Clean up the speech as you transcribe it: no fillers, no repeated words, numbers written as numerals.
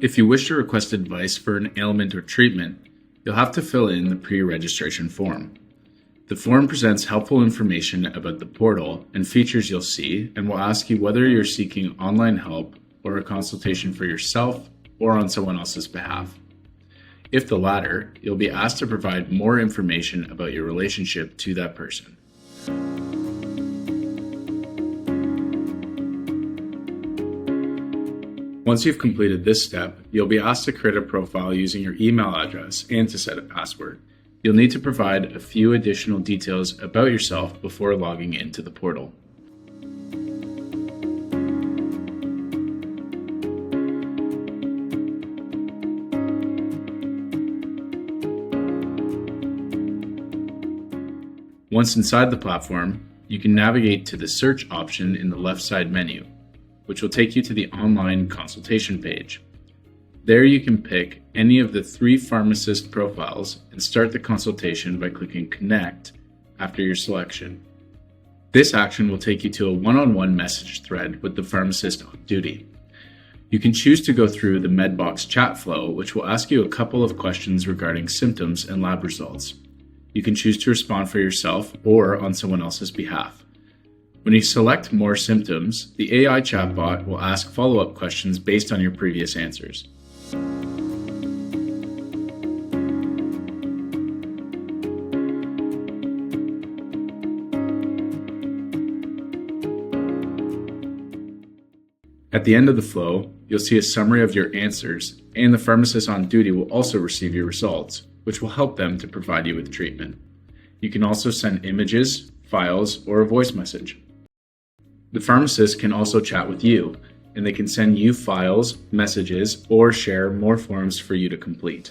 If you wish to request advice for an ailment or treatment, you'll have to fill in the pre-registration form. The form presents helpful information about the portal and features you'll see, and will ask you whether you're seeking online help or a consultation for yourself or on someone else's behalf. If the latter, you'll be asked to provide more information about your relationship to that person. Once you've completed this step, you'll be asked to create a profile using your email address and to set a password. You'll need to provide a few additional details about yourself before logging into the portal. Once inside the platform, you can navigate to the search option in the left side menu, which will take you to the online consultation page. There you can pick any of the 3 pharmacist profiles and start the consultation by clicking Connect after your selection. This action will take you to a one-on-one message thread with the pharmacist on duty. You can choose to go through the MedBox chat flow, which will ask you a couple of questions regarding symptoms and lab results. You can choose to respond for yourself or on someone else's behalf. When you select more symptoms, the AI chatbot will ask follow-up questions based on your previous answers. At the end of the flow, you'll see a summary of your answers, and the pharmacist on duty will also receive your results, which will help them to provide you with treatment. You can also send images, files, or a voice message. The pharmacist can also chat with you, and they can send you files, messages, or share more forms for you to complete.